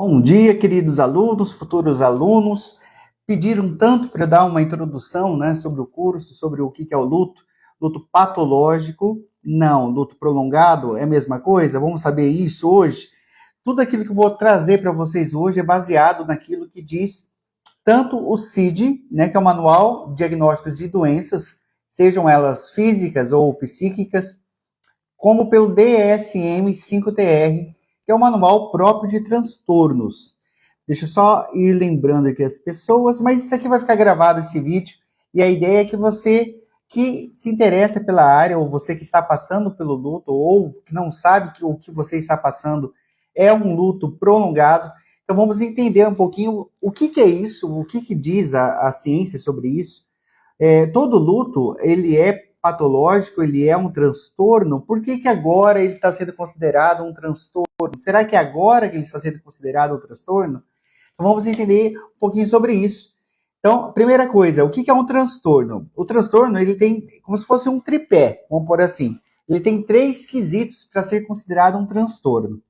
Bom dia, queridos alunos, futuros alunos. Pediram tanto para eu dar uma introdução, né, sobre o curso, sobre o que é o luto. Luto patológico, não. Luto prolongado é a mesma coisa? Vamos saber isso hoje? Tudo aquilo que eu vou trazer para vocês hoje é baseado naquilo que diz tanto o CID, né, que é o Manual de Diagnósticos de Doenças, sejam elas físicas ou psíquicas, como pelo DSM-5-TR, que é o manual próprio de transtornos. Deixa eu só ir lembrando aqui as pessoas, mas isso aqui vai ficar gravado, esse vídeo, e a ideia é que você que se interessa pela área, ou você que está passando pelo luto, ou que não sabe que o que você está passando é um luto prolongado, então vamos entender um pouquinho o que é isso, o que diz a ciência sobre isso. Todo luto, ele é patológico, ele é um transtorno. Por que agora ele está sendo considerado um transtorno? Será que é agora que ele está sendo considerado um transtorno? Então vamos entender um pouquinho sobre isso. Então, primeira coisa, o que é um transtorno? O transtorno, ele tem como se fosse um tripé, vamos por assim. Ele tem 3 quesitos para ser considerado um transtorno.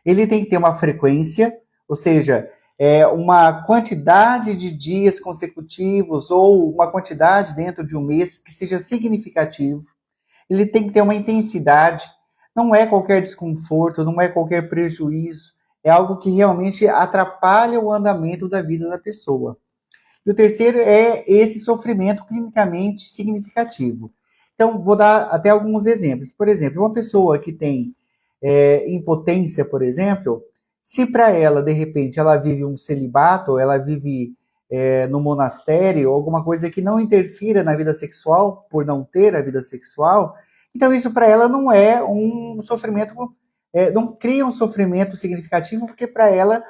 Ele tem que ter uma frequência, ou seja, uma quantidade de dias consecutivos ou uma quantidade dentro de um mês que seja significativo. Ele tem que ter uma intensidade, não é qualquer desconforto, não é qualquer prejuízo, é algo que realmente atrapalha o andamento da vida da pessoa. E o terceiro é esse sofrimento clinicamente significativo. Então, vou dar até alguns exemplos. Por exemplo, uma pessoa que tem impotência, por exemplo, se para ela, de repente, ela vive um celibato, ela vive no monastério, alguma coisa que não interfira na vida sexual, por não ter a vida sexual, então isso para ela não é um sofrimento, não cria um sofrimento significativo, porque para ela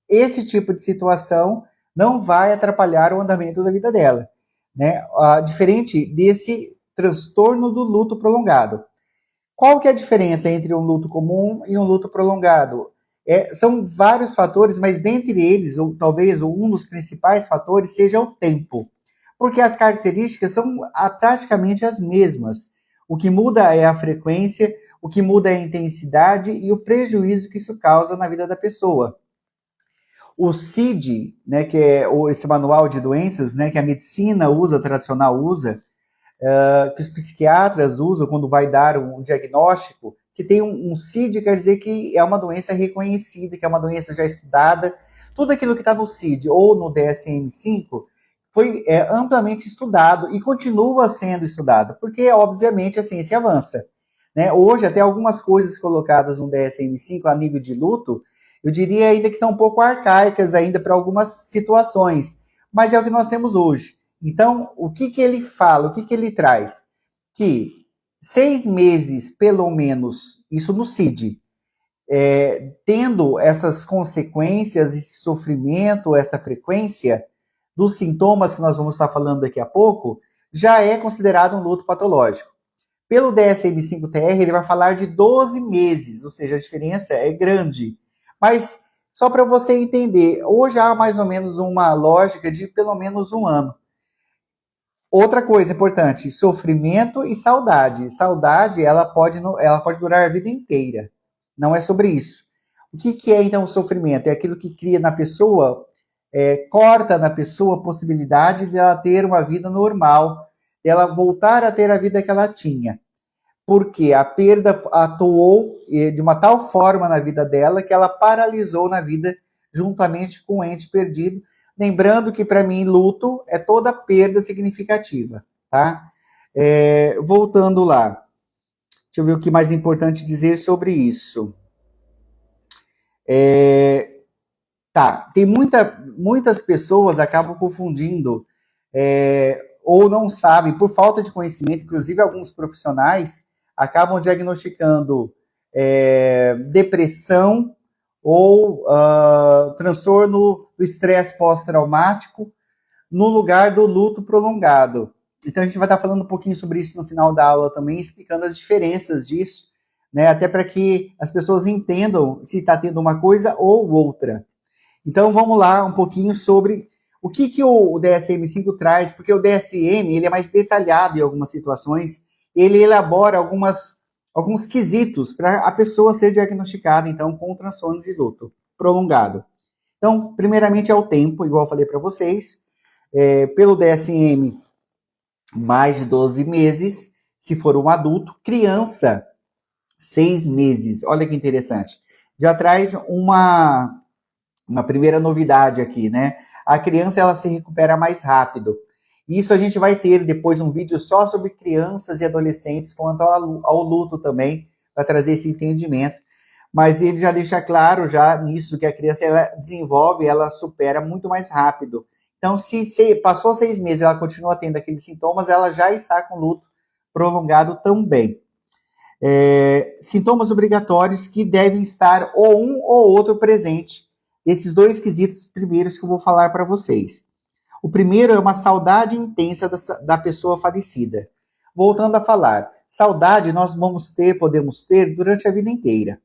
esse tipo de situação não vai atrapalhar o andamento da vida dela, né? Diferente desse transtorno do luto prolongado. Qual que é a diferença entre um luto comum e um luto prolongado? São vários fatores, mas dentre eles, ou talvez um dos principais fatores, seja o tempo. Porque as características são praticamente as mesmas. O que muda é a frequência, o que muda é a intensidade e o prejuízo que isso causa na vida da pessoa. O CID, né, que é esse manual de doenças, né, que a medicina usa, a tradicional usa, que os psiquiatras usam quando vai dar um diagnóstico, se tem um CID, quer dizer que é uma doença reconhecida, que é uma doença já estudada. Tudo aquilo que está no CID ou no DSM-5 foi amplamente estudado e continua sendo estudado, porque, obviamente, a ciência avança. Né? Hoje, até algumas coisas colocadas no DSM-5 a nível de luto, eu diria ainda que estão um pouco arcaicas ainda para algumas situações, mas é o que nós temos hoje. Então, o que ele fala, o que ele traz? Que 6 meses, pelo menos, isso no CID, tendo essas consequências, esse sofrimento, essa frequência dos sintomas que nós vamos estar falando daqui a pouco, já é considerado um luto patológico. Pelo DSM-5-TR, ele vai falar de 12 meses, ou seja, a diferença é grande. Mas, só para você entender, hoje há mais ou menos uma lógica de pelo menos um ano. Outra coisa importante, sofrimento e saudade. Saudade, ela pode durar a vida inteira. Não é sobre isso. O que é, então, o sofrimento? É aquilo que cria na pessoa, corta na pessoa a possibilidade de ela ter uma vida normal, ela voltar a ter a vida que ela tinha. Porque a perda atuou de uma tal forma na vida dela que ela paralisou na vida juntamente com o ente perdido. Lembrando que, para mim, luto é toda perda significativa, tá? Voltando lá. Deixa eu ver o que mais importante dizer sobre isso. Tem muitas pessoas acabam confundindo ou não sabem, por falta de conhecimento, inclusive alguns profissionais acabam diagnosticando depressão ou transtorno do estresse pós-traumático no lugar do luto prolongado. Então a gente vai estar falando um pouquinho sobre isso no final da aula também, explicando as diferenças disso, né, até para que as pessoas entendam se está tendo uma coisa ou outra. Então vamos lá um pouquinho sobre o que o DSM-5 traz, porque o DSM ele é mais detalhado em algumas situações, ele elabora alguns quesitos para a pessoa ser diagnosticada, então, com um transtorno de luto prolongado. Então, primeiramente é o tempo, igual eu falei para vocês, pelo DSM, mais de 12 meses, se for um adulto, criança, 6 meses. Olha que interessante. Já traz uma primeira novidade aqui, né? A criança ela se recupera mais rápido. Isso a gente vai ter depois um vídeo só sobre crianças e adolescentes quanto ao luto também, para trazer esse entendimento. Mas ele já deixa claro já nisso que a criança ela desenvolve, ela supera muito mais rápido. Então, se passou 6 meses ela continua tendo aqueles sintomas, ela já está com luto prolongado também. Sintomas obrigatórios que devem estar ou um ou outro presente. Esses dois quesitos primeiros que eu vou falar para vocês. O primeiro é uma saudade intensa da pessoa falecida. Voltando a falar, saudade nós podemos ter durante a vida inteira.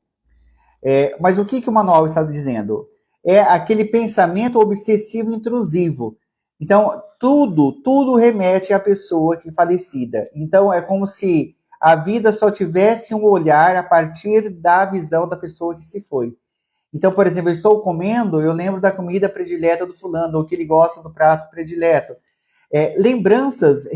Mas o que o manual está dizendo? É aquele pensamento obsessivo intrusivo. Então, tudo remete à pessoa que falecida. Então, é como se a vida só tivesse um olhar a partir da visão da pessoa que se foi. Então, por exemplo, eu estou comendo, eu lembro da comida predileta do fulano, ou que ele gosta do prato predileto. Lembranças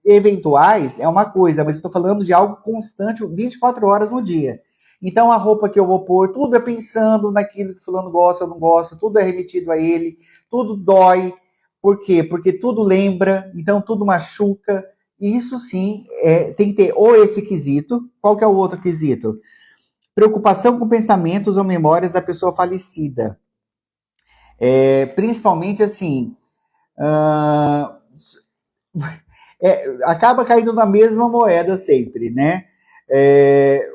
eventuais é uma coisa, mas eu estou falando de algo constante 24 horas no dia. Então, a roupa que eu vou pôr, tudo é pensando naquilo que fulano gosta ou não gosta, tudo é remetido a ele, tudo dói. Por quê? Porque tudo lembra, então tudo machuca. Isso sim, tem que ter ou esse quesito. Qual que é o outro quesito? Preocupação com pensamentos ou memórias da pessoa falecida. Principalmente assim, acaba caindo na mesma moeda sempre, né?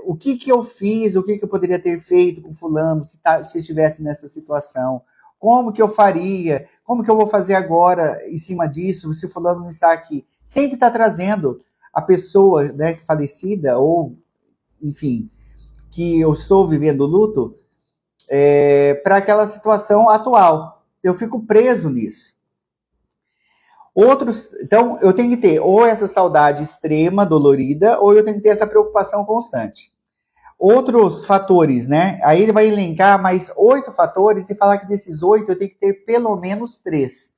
O que eu fiz, o que eu poderia ter feito com fulano se estivesse nessa situação? Como que eu faria? Como que eu vou fazer agora em cima disso, se fulano não está aqui? Sempre está trazendo a pessoa, né, falecida, ou, enfim, que eu estou vivendo luto, para aquela situação atual. Eu fico preso nisso. Então, eu tenho que ter ou essa saudade extrema, dolorida, ou eu tenho que ter essa preocupação constante. Outros fatores, né? Aí ele vai elencar mais 8 fatores e falar que desses 8 eu tenho que ter pelo menos 3.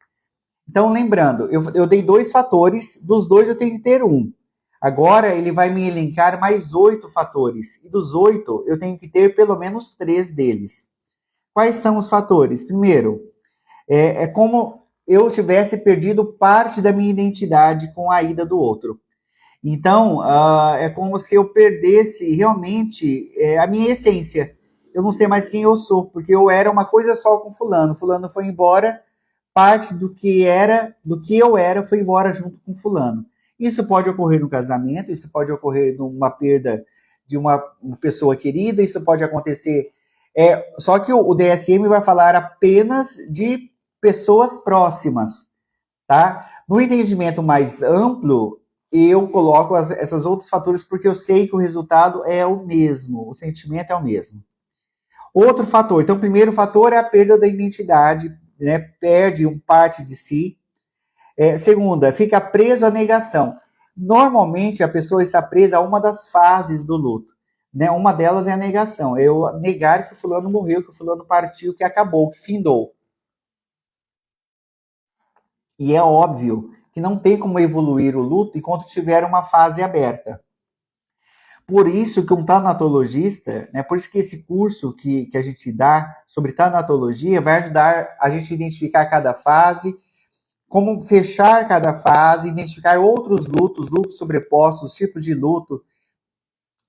Então, lembrando, eu dei 2 fatores, dos 2 eu tenho que ter 1. Agora ele vai me elencar mais 8 fatores. E dos 8, eu tenho que ter pelo menos 3 deles. Quais são os fatores? Primeiro, é como eu tivesse perdido parte da minha identidade com a ida do outro. Então, é como se eu perdesse realmente a minha essência. Eu não sei mais quem eu sou, porque eu era uma coisa só com fulano. Fulano foi embora, parte do que eu era, foi embora junto com fulano. Isso pode ocorrer no casamento, isso pode ocorrer numa perda de uma pessoa querida, isso pode acontecer. Só que o DSM vai falar apenas de pessoas próximas, tá? No entendimento mais amplo, eu coloco esses outros fatores porque eu sei que o resultado é o mesmo, o sentimento é o mesmo. Outro fator, então o primeiro fator é a perda da identidade, né? Perde parte de si. Segunda, fica preso à negação. Normalmente a pessoa está presa a uma das fases do luto. Né? Uma delas é a negação, é eu negar que o fulano morreu, que o fulano partiu, que acabou, que findou. E é óbvio que não tem como evoluir o luto enquanto tiver uma fase aberta. Por isso que um tanatologista, né, por isso que esse curso que a gente dá sobre tanatologia vai ajudar a gente a identificar cada fase, como fechar cada fase, identificar outros lutos sobrepostos, tipos de luto.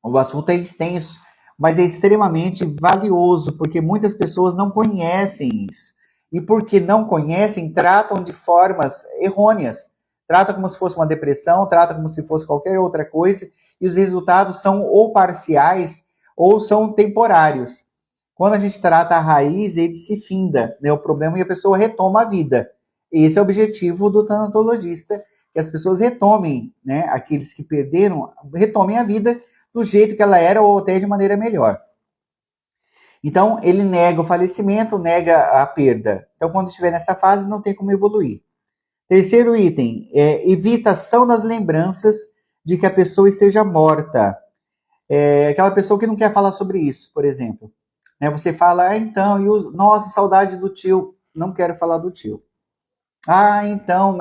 O assunto é extenso, mas é extremamente valioso, porque muitas pessoas não conhecem isso. E porque não conhecem, tratam de formas errôneas. Tratam como se fosse uma depressão, tratam como se fosse qualquer outra coisa, e os resultados são ou parciais ou são temporários. Quando a gente trata a raiz, ele se finda, né, o problema, e a pessoa retoma a vida. Esse é o objetivo do tanatologista, que as pessoas retomem, né, aqueles que perderam, retomem a vida do jeito que ela era ou até de maneira melhor. Então, ele nega o falecimento, nega a perda. Então, quando estiver nessa fase, não tem como evoluir. Terceiro item, evitação das lembranças de que a pessoa esteja morta. Aquela pessoa que não quer falar sobre isso, por exemplo. né? Você fala, então, nossa, saudade do tio. Não quero falar do tio. Então,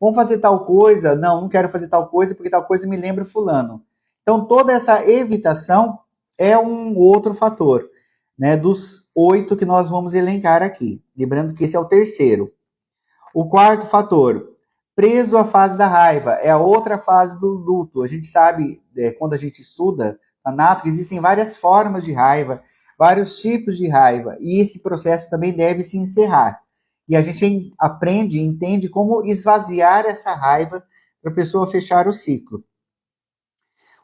vamos fazer tal coisa? Não, não quero fazer tal coisa, porque tal coisa me lembra fulano. Então, toda essa evitação é um outro fator, né, dos 8 que nós vamos elencar aqui. Lembrando que esse é o terceiro. O quarto fator, preso à fase da raiva, é a outra fase do luto. A gente sabe, quando a gente estuda a nato, que existem várias formas de raiva, vários tipos de raiva, e esse processo também deve se encerrar. E a gente aprende, entende como esvaziar essa raiva para a pessoa fechar o ciclo.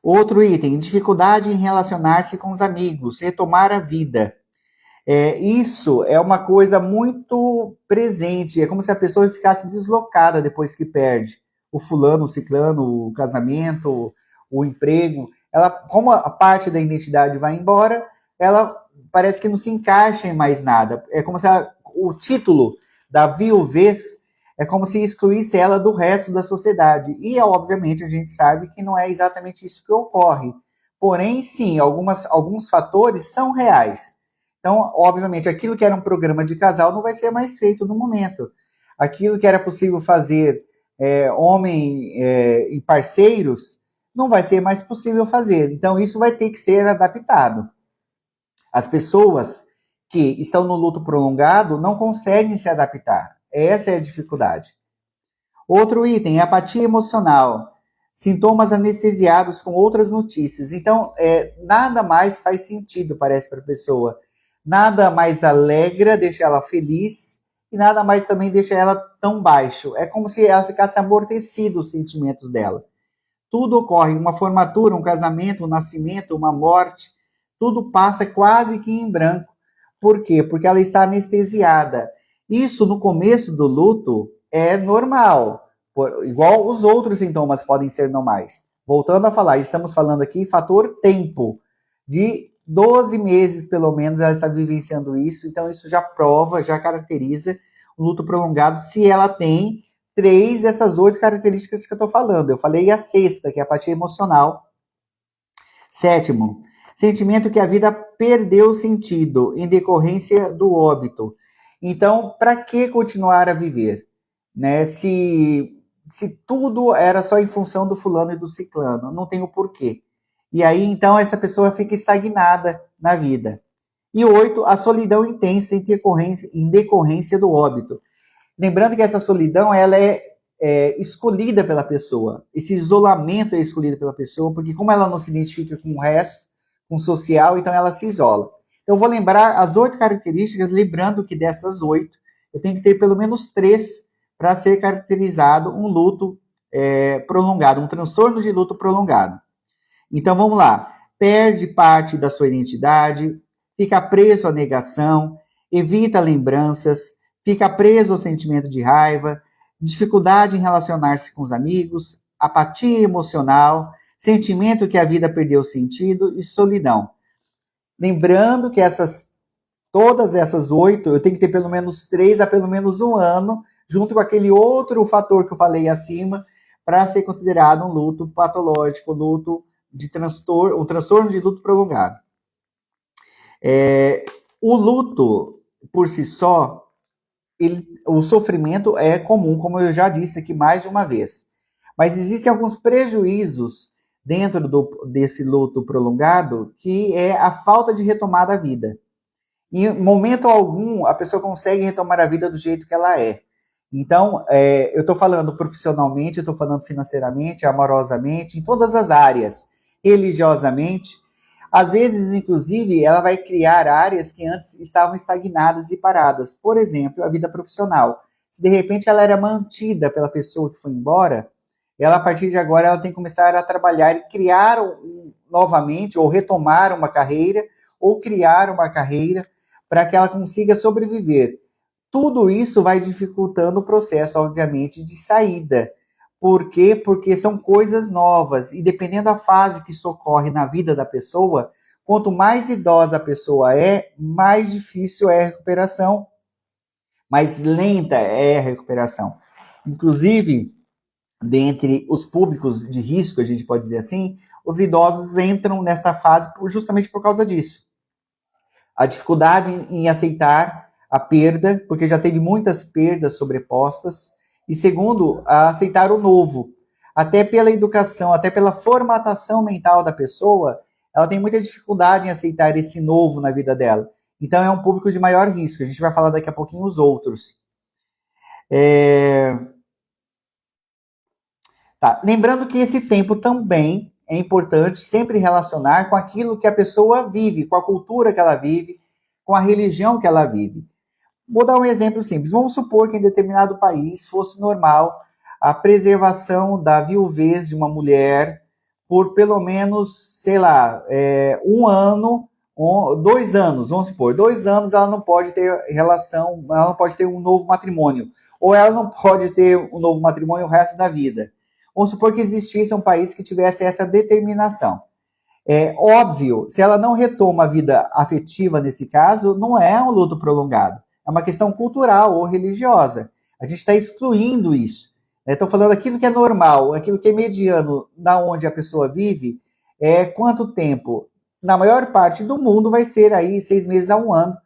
Outro item, dificuldade em relacionar-se com os amigos, retomar a vida. Isso é uma coisa muito presente, é como se a pessoa ficasse deslocada depois que perde o fulano, o ciclano, o casamento, o emprego. Ela, como a parte da identidade vai embora, ela parece que não se encaixa em mais nada. É como se o título da viuvez é como se excluísse ela do resto da sociedade. E, obviamente, a gente sabe que não é exatamente isso que ocorre. Porém, sim, alguns fatores são reais. Então, obviamente, aquilo que era um programa de casal não vai ser mais feito no momento. Aquilo que era possível fazer homem e parceiros não vai ser mais possível fazer. Então, isso vai ter que ser adaptado. As pessoas que estão no luto prolongado não conseguem se adaptar. Essa é a dificuldade. Outro item, apatia emocional. Sintomas anestesiados com outras notícias. Então, nada mais faz sentido, parece, para a pessoa. Nada mais alegra, deixa ela feliz, e nada mais também deixa ela tão baixo. É como se ela ficasse amortecida os sentimentos dela. Tudo ocorre, uma formatura, um casamento, um nascimento, uma morte, tudo passa quase que em branco. Por quê? Porque ela está anestesiada. Isso no começo do luto é normal, igual os outros sintomas podem ser normais. Voltando a falar, estamos falando aqui fator tempo, de 12 meses pelo menos ela está vivenciando isso, então isso já prova, já caracteriza o luto prolongado se ela tem 3 dessas 8 características que eu estou falando. Eu falei a sexta, que é a apatia emocional. Sétimo, sentimento que a vida perdeu sentido em decorrência do óbito. Então, para que continuar a viver? Né? Se tudo era só em função do fulano e do ciclano, não tem o porquê. E aí, então, essa pessoa fica estagnada na vida. E 8, a solidão intensa em decorrência do óbito. Lembrando que essa solidão ela é escolhida pela pessoa. Esse isolamento é escolhido pela pessoa, porque como ela não se identifica com o resto, com o social, então ela se isola. Então, eu vou lembrar as 8 características, lembrando que dessas 8, eu tenho que ter pelo menos 3 para ser caracterizado um luto prolongado, um transtorno de luto prolongado. Então, vamos lá. Perde parte da sua identidade, fica preso à negação, evita lembranças, fica preso ao sentimento de raiva, dificuldade em relacionar-se com os amigos, apatia emocional, sentimento que a vida perdeu sentido e solidão. Lembrando que todas essas 8, eu tenho que ter pelo menos 3 a pelo menos um ano, junto com aquele outro fator que eu falei acima, para ser considerado um luto patológico, luto de transtorno, um transtorno de luto prolongado. O luto, por si só, o sofrimento é comum, como eu já disse aqui mais de uma vez. Mas existem alguns prejuízos dentro desse luto prolongado, que é a falta de retomada da vida. Em momento algum, a pessoa consegue retomar a vida do jeito que ela é. Então, eu estou falando profissionalmente, eu estou falando financeiramente, amorosamente, em todas as áreas, religiosamente. Às vezes, inclusive, ela vai criar áreas que antes estavam estagnadas e paradas. Por exemplo, a vida profissional. Se de repente ela era mantida pela pessoa que foi embora, ela, a partir de agora, ela tem que começar a trabalhar e criar novamente, ou retomar uma carreira, ou criar uma carreira para que ela consiga sobreviver. Tudo isso vai dificultando o processo, obviamente, de saída. Por quê? Porque são coisas novas e dependendo da fase que isso ocorre na vida da pessoa, quanto mais idosa a pessoa é, mais difícil é a recuperação, mais lenta é a recuperação. Inclusive, dentre os públicos de risco, a gente pode dizer assim, os idosos entram nessa fase justamente por causa disso. A dificuldade em aceitar a perda, porque já teve muitas perdas sobrepostas. E segundo, a aceitar o novo. Até pela educação, até pela formatação mental da pessoa, ela tem muita dificuldade em aceitar esse novo na vida dela. Então é um público de maior risco. A gente vai falar daqui a pouquinho os outros. Tá. Lembrando que esse tempo também é importante sempre relacionar com aquilo que a pessoa vive, com a cultura que ela vive, com a religião que ela vive. Vou dar um exemplo simples. Vamos supor que em determinado país fosse normal a preservação da viuvez de uma mulher por pelo menos, sei lá, 1 ano, 2 anos, vamos supor, 2 anos ela não pode ter relação, ela não pode ter um novo matrimônio, ou ela não pode ter um novo matrimônio o resto da vida. Vamos supor que existisse um país que tivesse essa determinação. É óbvio, se ela não retoma a vida afetiva nesse caso, não é um luto prolongado. É uma questão cultural ou religiosa. A gente está excluindo isso. Estou falando aquilo que é normal, aquilo que é mediano, da onde a pessoa vive, quanto tempo? Na maior parte do mundo vai ser aí 6 meses a 1 ano.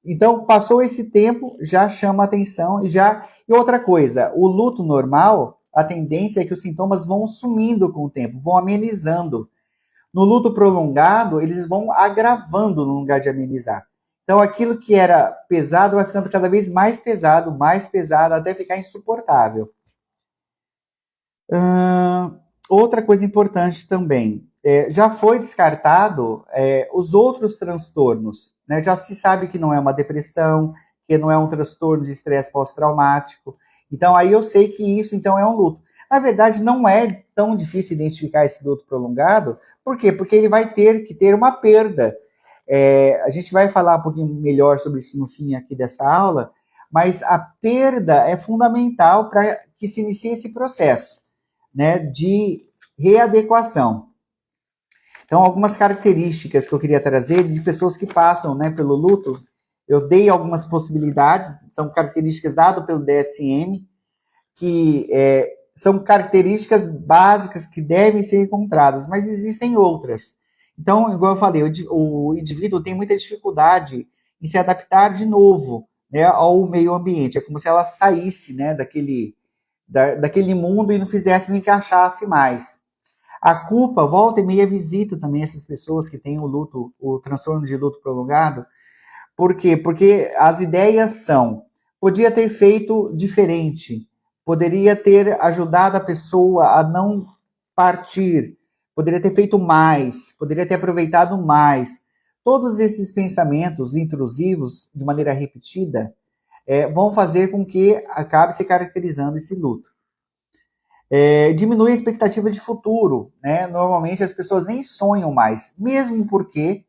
Então, passou esse tempo, já chama atenção e já. E outra coisa, o luto normal, a tendência é que os sintomas vão sumindo com o tempo, vão amenizando. No luto prolongado, eles vão agravando no lugar de amenizar. Então, aquilo que era pesado vai ficando cada vez mais pesado, até ficar insuportável. Outra coisa importante também, já foi descartado os outros transtornos. Né? Já se sabe que não é uma depressão, que não é um transtorno de estresse pós-traumático. Então, aí eu sei que isso, então, é um luto. Na verdade, não é tão difícil identificar esse luto prolongado. Por quê? Porque ele vai ter que ter uma perda. A gente vai falar um pouquinho melhor sobre isso no fim aqui dessa aula, mas a perda é fundamental para que se inicie esse processo, né, de readequação. Então, algumas características que eu queria trazer de pessoas que passam, né, pelo luto, eu dei algumas possibilidades, são características dadas pelo DSM, que são características básicas que devem ser encontradas, mas existem outras. Então, igual eu falei, o indivíduo tem muita dificuldade em se adaptar de novo, né, ao meio ambiente. É como se ela saísse, né, daquele mundo e não fizesse, não encaixasse mais. A culpa, volta e meia, visita também essas pessoas que têm o transtorno de luto prolongado. Por quê? Porque as ideias são, podia ter feito diferente, poderia ter ajudado a pessoa a não partir, poderia ter feito mais, poderia ter aproveitado mais. Todos esses pensamentos intrusivos, de maneira repetida, vão fazer com que acabe se caracterizando esse luto. Diminui a expectativa de futuro, né? Normalmente as pessoas nem sonham mais, mesmo porque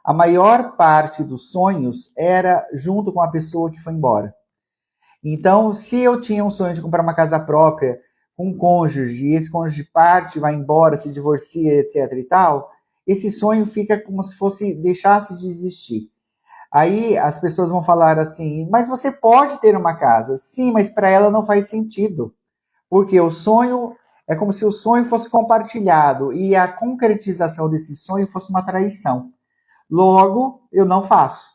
a maior parte dos sonhos era junto com a pessoa que foi embora. Então, se eu tinha um sonho de comprar uma casa própria com um cônjuge, e esse cônjuge parte, vai embora, se divorcia, etc e tal, esse sonho fica como se fosse, deixasse de existir. Aí as pessoas vão falar assim, mas você pode ter uma casa. Sim, mas para ela não faz sentido. Porque o sonho é como se o sonho fosse compartilhado e a concretização desse sonho fosse uma traição. Logo, eu não faço.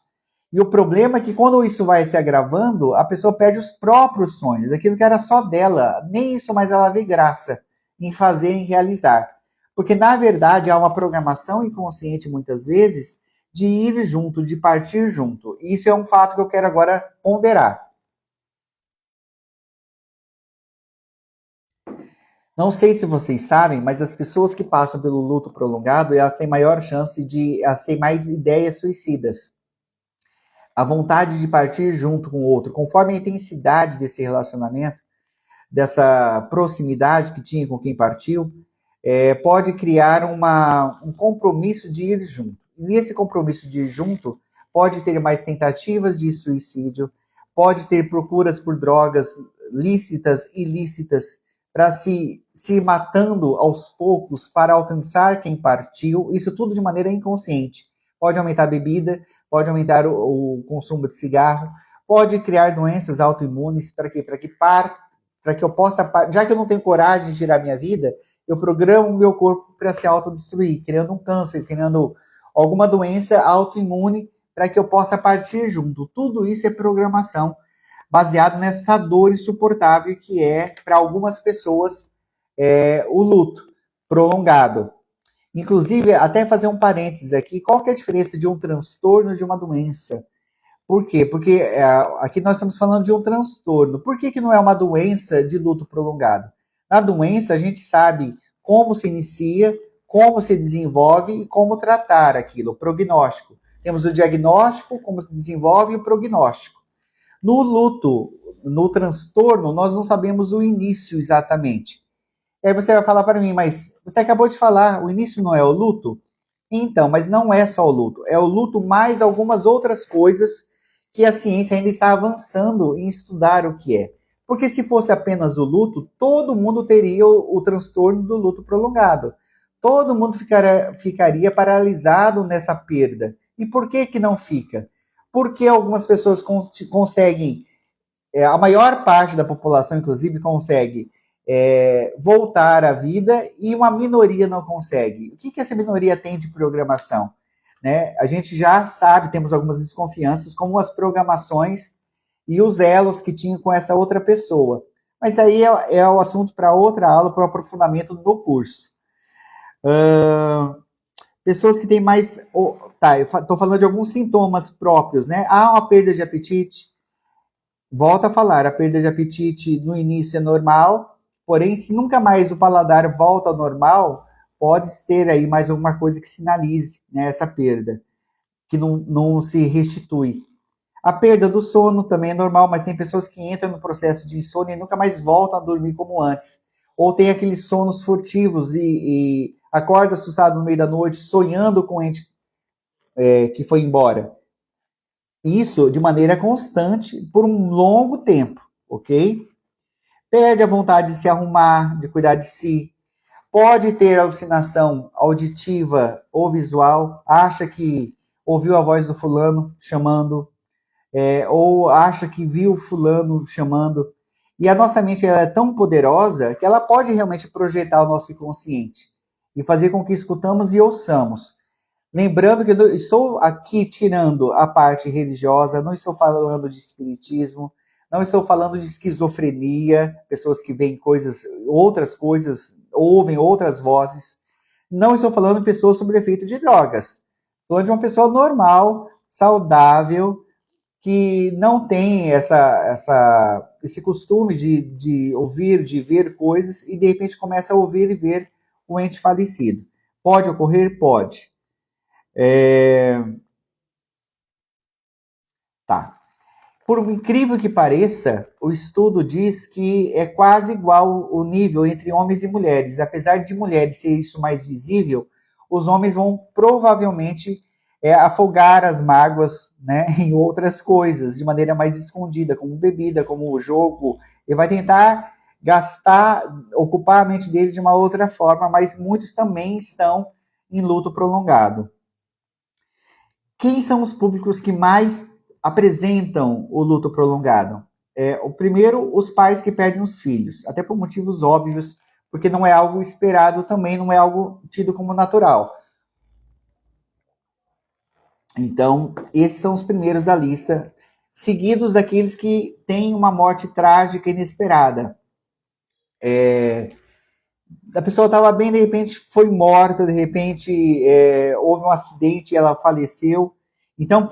E o problema é que quando isso vai se agravando, a pessoa perde os próprios sonhos, aquilo que era só dela, nem isso mais ela vê graça em fazer, em realizar. Porque, na verdade, há uma programação inconsciente, muitas vezes, de ir junto, de partir junto. E isso é um fato que eu quero agora ponderar. Não sei se vocês sabem, mas as pessoas que passam pelo luto prolongado, elas têm maior chance elas têm mais ideias suicidas. A vontade de partir junto com o outro, conforme a intensidade desse relacionamento, dessa proximidade que tinha com quem partiu, pode criar um compromisso de ir junto. E esse compromisso de ir junto pode ter mais tentativas de suicídio, pode ter procuras por drogas lícitas, ilícitas, para se ir matando aos poucos para alcançar quem partiu, isso tudo de maneira inconsciente. Pode aumentar a bebida, pode aumentar o consumo de cigarro, pode criar doenças autoimunes, para quê? Para que eu possa, já que eu não tenho coragem de tirar minha vida, eu programo o meu corpo para se autodestruir, criando um câncer, criando alguma doença autoimune, para que eu possa partir junto. Tudo isso é programação, baseado nessa dor insuportável que é, para algumas pessoas, o luto prolongado. Inclusive, até fazer um parênteses aqui, qual que é a diferença de um transtorno e de uma doença? Por quê? Porque aqui nós estamos falando de um transtorno. Por que não é uma doença de luto prolongado? Na doença, a gente sabe como se inicia, como se desenvolve e como tratar aquilo, o prognóstico. Temos o diagnóstico, como se desenvolve e o prognóstico. No luto, no transtorno, nós não sabemos o início exatamente. E aí você vai falar para mim, mas você acabou de falar, o início não é o luto? Então, mas não é só o luto, é o luto mais algumas outras coisas que a ciência ainda está avançando em estudar o que é. Porque se fosse apenas o luto, todo mundo teria o transtorno do luto prolongado. Todo mundo ficaria paralisado nessa perda. E por que não fica? Porque algumas pessoas conseguem, a maior parte da população, inclusive, consegue voltar à vida e uma minoria não consegue. O que essa minoria tem de programação? Né? A gente já sabe, temos algumas desconfianças, como as programações e os elos que tinham com essa outra pessoa. Mas aí é o assunto para outra aula, para o aprofundamento do curso. Pessoas que têm mais... Tá, eu estou falando de alguns sintomas próprios, né? Há uma perda de apetite. Volto a falar, a perda de apetite no início é normal, porém, se nunca mais o paladar volta ao normal, pode ser aí mais alguma coisa que sinalize, né, essa perda, que não se restitui. A perda do sono também é normal, mas tem pessoas que entram no processo de insônia e nunca mais voltam a dormir como antes. Ou tem aqueles sonos furtivos e acorda assustado no meio da noite, sonhando com o ente que foi embora. Isso de maneira constante por um longo tempo, ok? Perde a vontade de se arrumar, de cuidar de si. Pode ter alucinação auditiva ou visual, acha que ouviu a voz do fulano chamando, ou acha que viu fulano chamando. E a nossa mente ela é tão poderosa que ela pode realmente projetar o nosso inconsciente e fazer com que escutamos e ouçamos. Lembrando que eu estou aqui tirando a parte religiosa, não estou falando de espiritismo, não estou falando de esquizofrenia, pessoas que veem outras coisas, ouvem outras vozes. Não estou falando de pessoas sob efeito de drogas. Estou falando de uma pessoa normal, saudável, que não tem esse costume de ouvir, de ver coisas e de repente começa a ouvir e ver o ente falecido. Pode ocorrer? Pode. Tá. Por incrível que pareça, o estudo diz que é quase igual o nível entre homens e mulheres. Apesar de mulheres ser isso mais visível, os homens vão provavelmente afogar as mágoas, né, em outras coisas, de maneira mais escondida, como bebida, como jogo. Ele vai tentar ocupar a mente dele de uma outra forma, mas muitos também estão em luto prolongado. Quem são os públicos que mais apresentam o luto prolongado? O primeiro, os pais que perdem os filhos, até por motivos óbvios, porque não é algo esperado também, não é algo tido como natural. Então, esses são os primeiros da lista, seguidos daqueles que têm uma morte trágica e inesperada. A pessoa estava bem, de repente foi morta, de repente houve um acidente e ela faleceu. Então,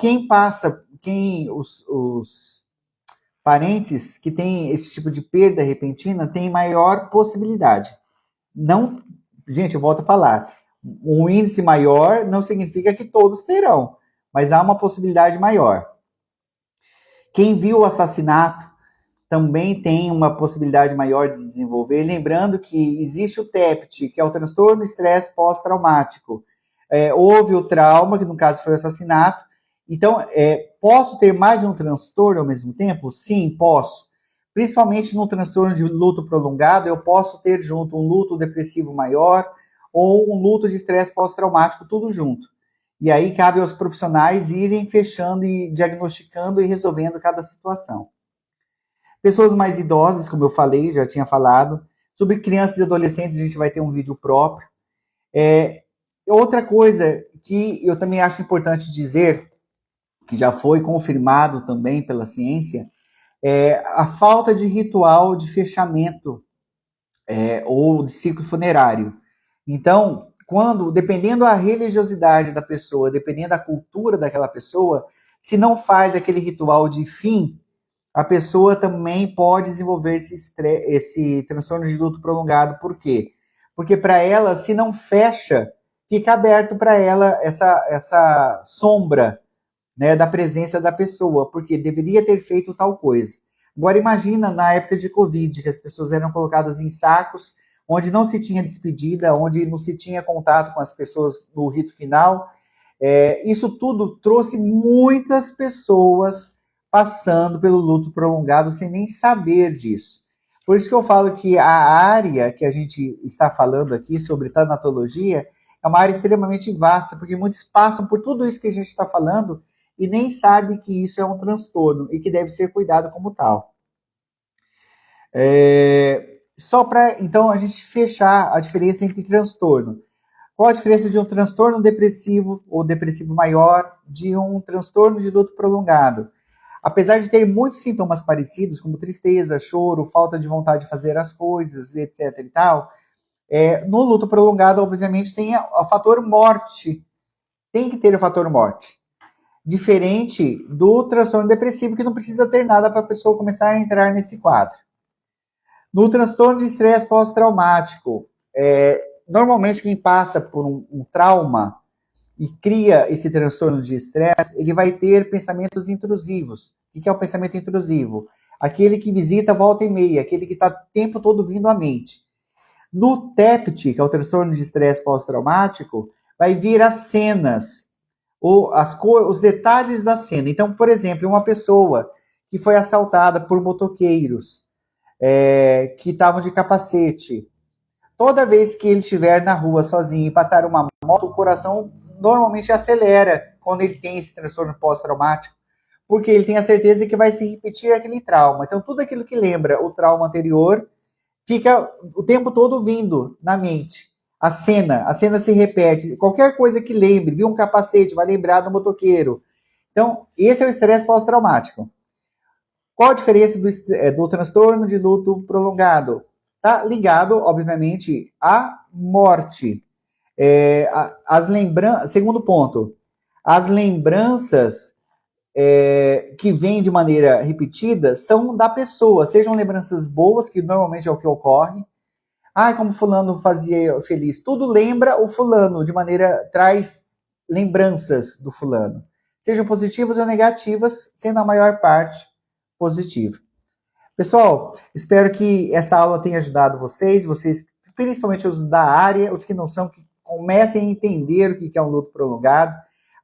os parentes que têm esse tipo de perda repentina têm maior possibilidade. Não, gente, eu volto a falar, um índice maior não significa que todos terão, mas há uma possibilidade maior. Quem viu o assassinato também tem uma possibilidade maior de desenvolver, lembrando que existe o TEPT, que é o transtorno estresse pós-traumático. Houve o trauma, que no caso foi o assassinato. Então, posso ter mais de um transtorno ao mesmo tempo? Sim, posso. Principalmente no transtorno de luto prolongado, eu posso ter junto um luto depressivo maior ou um luto de estresse pós-traumático, tudo junto. E aí cabe aos profissionais irem fechando e diagnosticando e resolvendo cada situação. Pessoas mais idosas, como eu falei, já tinha falado. Sobre crianças e adolescentes, a gente vai ter um vídeo próprio. Outra coisa que eu também acho importante dizer que já foi confirmado também pela ciência, é a falta de ritual de fechamento ou de ciclo funerário. Então, dependendo da religiosidade da pessoa, dependendo da cultura daquela pessoa, se não faz aquele ritual de fim, a pessoa também pode desenvolver esse transtorno de luto prolongado. Por quê? Porque para ela, se não fecha, fica aberto para ela essa sombra, né, da presença da pessoa, porque deveria ter feito tal coisa. Agora imagina na época de Covid, que as pessoas eram colocadas em sacos, onde não se tinha despedida, onde não se tinha contato com as pessoas no rito final. Isso tudo trouxe muitas pessoas passando pelo luto prolongado sem nem saber disso. Por isso que eu falo que a área que a gente está falando aqui sobre tanatologia é uma área extremamente vasta, porque muitos passam por tudo isso que a gente está falando e nem sabe que isso é um transtorno e que deve ser cuidado como tal. Só para, então, a gente fechar a diferença entre transtorno. Qual a diferença de um transtorno depressivo ou depressivo maior de um transtorno de luto prolongado? Apesar de ter muitos sintomas parecidos, como tristeza, choro, falta de vontade de fazer as coisas, etc. e tal, no luto prolongado, obviamente, tem o fator morte. Tem que ter o fator morte. Diferente do transtorno depressivo, que não precisa ter nada para a pessoa começar a entrar nesse quadro. No transtorno de estresse pós-traumático, normalmente quem passa por um trauma e cria esse transtorno de estresse, ele vai ter pensamentos intrusivos. O que é o pensamento intrusivo? Aquele que visita volta e meia, aquele que está o tempo todo vindo à mente. No TEPT, que é o transtorno de estresse pós-traumático, vai vir as cenas, os detalhes da cena. Então, por exemplo, uma pessoa que foi assaltada por motoqueiros, que estavam de capacete. Toda vez que ele estiver na rua sozinho e passar uma moto, o coração normalmente acelera quando ele tem esse transtorno pós-traumático, porque ele tem a certeza que vai se repetir aquele trauma. Então, tudo aquilo que lembra o trauma anterior fica o tempo todo vindo na mente. A cena se repete. Qualquer coisa que lembre, viu um capacete, vai lembrar do motoqueiro. Então, esse é o estresse pós-traumático. Qual a diferença do transtorno de luto prolongado? Está ligado, obviamente, à morte. Segundo ponto, as lembranças que vêm de maneira repetida são da pessoa, sejam lembranças boas, que normalmente é o que ocorre. Como fulano fazia feliz. Tudo lembra o fulano, traz lembranças do fulano. Sejam positivas ou negativas, sendo a maior parte positiva. Pessoal, espero que essa aula tenha ajudado vocês, principalmente os da área, os que não são, que comecem a entender o que é um luto prolongado.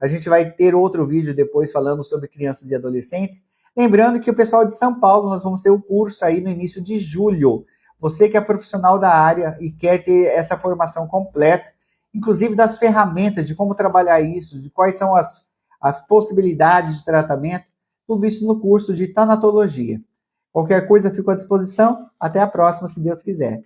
A gente vai ter outro vídeo depois falando sobre crianças e adolescentes. Lembrando que o pessoal de São Paulo, nós vamos ter o curso aí no início de julho. Você que é profissional da área e quer ter essa formação completa, inclusive das ferramentas de como trabalhar isso, de quais são as possibilidades de tratamento, tudo isso no curso de tanatologia. Qualquer coisa, fico à disposição. Até a próxima, se Deus quiser.